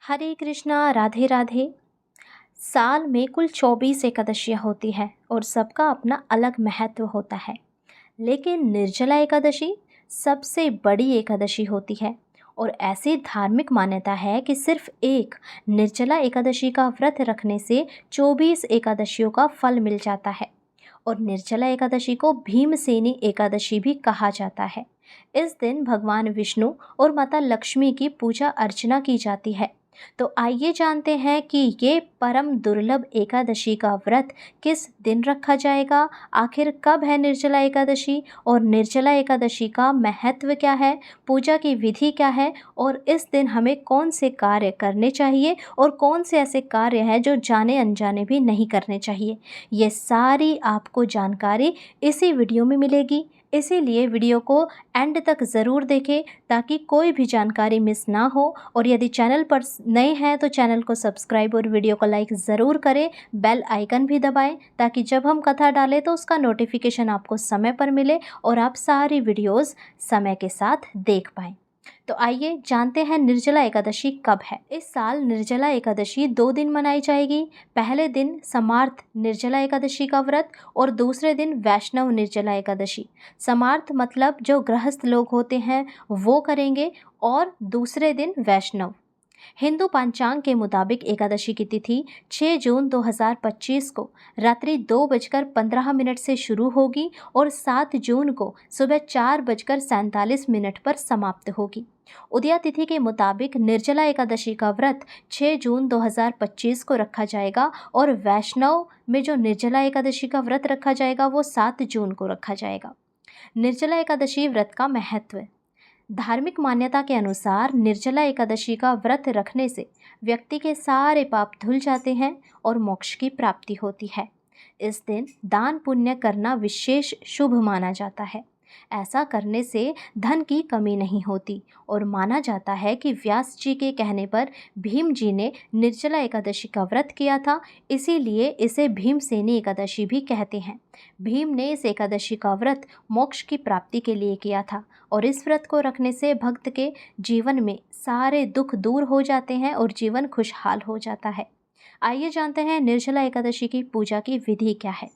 हरे कृष्णा, राधे राधे। साल में कुल 24 एकादशियाँ होती हैं और सबका अपना अलग महत्व होता है। लेकिन निर्जला एकादशी सबसे बड़ी एकादशी होती है और ऐसी धार्मिक मान्यता है कि सिर्फ एक निर्जला एकादशी का व्रत रखने से 24 एकादशियों का फल मिल जाता है। और निर्जला एकादशी को भीमसेनी एकादशी भी कहा जाता है। इस दिन भगवान विष्णु और माता लक्ष्मी की पूजा अर्चना की जाती है। तो आइए जानते हैं कि ये परम दुर्लभ एकादशी का व्रत किस दिन रखा जाएगा, आखिर कब है निर्जला एकादशी और निर्जला एकादशी का महत्व क्या है, पूजा की विधि क्या है और इस दिन हमें कौन से कार्य करने चाहिए और कौन से ऐसे कार्य हैं जो जाने अनजाने भी नहीं करने चाहिए। ये सारी आपको जानकारी इसी वीडियो में मिलेगी, इसीलिए वीडियो को एंड तक ज़रूर देखें ताकि कोई भी जानकारी मिस ना हो। और यदि चैनल पर नए हैं तो चैनल को सब्सक्राइब और वीडियो को लाइक ज़रूर करें, बेल आइकन भी दबाएं ताकि जब हम कथा डालें तो उसका नोटिफिकेशन आपको समय पर मिले और आप सारी वीडियोस समय के साथ देख पाएँ। तो आइए जानते हैं निर्जला एकादशी कब है। इस साल निर्जला एकादशी 2 दिन मनाई जाएगी। पहले दिन समार्थ निर्जला एकादशी का व्रत और दूसरे दिन वैष्णव निर्जला एकादशी। समार्थ मतलब जो गृहस्थ लोग होते हैं वो करेंगे और दूसरे दिन वैष्णव। हिंदू पंचांग के मुताबिक एकादशी की तिथि 6 जून 2025 को रात्रि 2:15 से शुरू होगी और 7 जून को सुबह 4:47 पर समाप्त होगी। उदया तिथि के मुताबिक निर्जला एकादशी का व्रत 6 जून 2025 को रखा जाएगा और वैष्णव में जो निर्जला एकादशी का व्रत रखा जाएगा वो 7 जून को रखा जाएगा। निर्जला एकादशी व्रत का महत्व। धार्मिक मान्यता के अनुसार निर्जला एकादशी का व्रत रखने से व्यक्ति के सारे पाप धुल जाते हैं और मोक्ष की प्राप्ति होती है। इस दिन दान पुण्य करना विशेष शुभ माना जाता है। ऐसा करने से धन की कमी नहीं होती और माना जाता है कि व्यास जी के कहने पर भीम जी ने निर्जला एकादशी का व्रत किया था, इसीलिए इसे भीमसेनी एकादशी भी कहते हैं। भीम ने इस एकादशी का व्रत मोक्ष की प्राप्ति के लिए किया था और इस व्रत को रखने से भक्त के जीवन में सारे दुख दूर हो जाते हैं और जीवन खुशहाल हो जाता है। आइए जानते हैं निर्जला एकादशी की पूजा की विधि क्या है।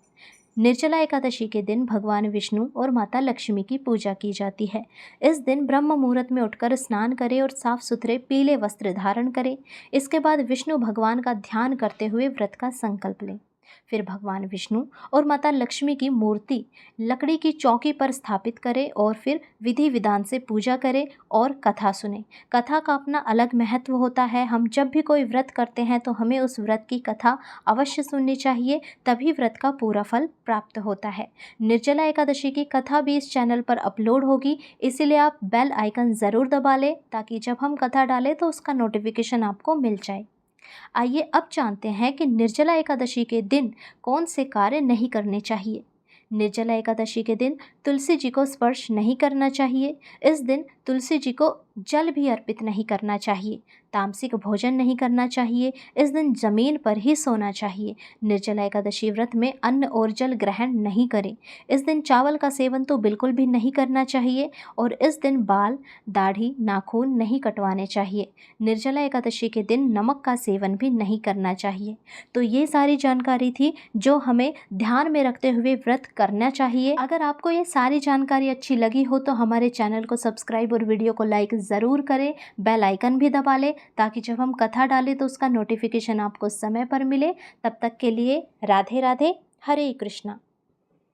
निर्जला एकादशी के दिन भगवान विष्णु और माता लक्ष्मी की पूजा की जाती है। इस दिन ब्रह्म मुहूर्त में उठकर स्नान करें और साफ सुथरे पीले वस्त्र धारण करें। इसके बाद विष्णु भगवान का ध्यान करते हुए व्रत का संकल्प लें। फिर भगवान विष्णु और माता लक्ष्मी की मूर्ति लकड़ी की चौकी पर स्थापित करें और फिर विधि विधान से पूजा करें और कथा सुने। कथा का अपना अलग महत्व होता है। हम जब भी कोई व्रत करते हैं तो हमें उस व्रत की कथा अवश्य सुननी चाहिए, तभी व्रत का पूरा फल प्राप्त होता है। निर्जला एकादशी की कथा भी इस चैनल पर अपलोड होगी, इसीलिए आप बेल आइकन ज़रूर दबा लें ताकि जब हम कथा डालें तो उसका नोटिफिकेशन आपको मिल जाए। आइए अब जानते हैं कि निर्जला एकादशी के दिन कौन से कार्य नहीं करने चाहिए। निर्जला एकादशी के दिन तुलसी जी को स्पर्श नहीं करना चाहिए। इस दिन तुलसी जी को जल भी अर्पित नहीं करना चाहिए। तामसिक भोजन नहीं करना चाहिए। इस दिन जमीन पर ही सोना चाहिए। निर्जला एकादशी व्रत में अन्न और जल ग्रहण नहीं करें। इस दिन चावल का सेवन तो बिल्कुल भी नहीं करना चाहिए और इस दिन बाल, दाढ़ी, नाखून नहीं कटवाने चाहिए। निर्जला एकादशी के दिन नमक का सेवन भी नहीं करना चाहिए। तो ये सारी जानकारी थी जो हमें ध्यान में रखते हुए व्रत करना चाहिए। अगर आपको ये सारी जानकारी अच्छी लगी हो तो हमारे चैनल को सब्सक्राइब और वीडियो को लाइक ज़रूर करें, बेल आइकन भी दबा लें ताकि जब हम कथा डालें तो उसका नोटिफिकेशन आपको समय पर मिले। तब तक के लिए राधे राधे, हरे कृष्णा।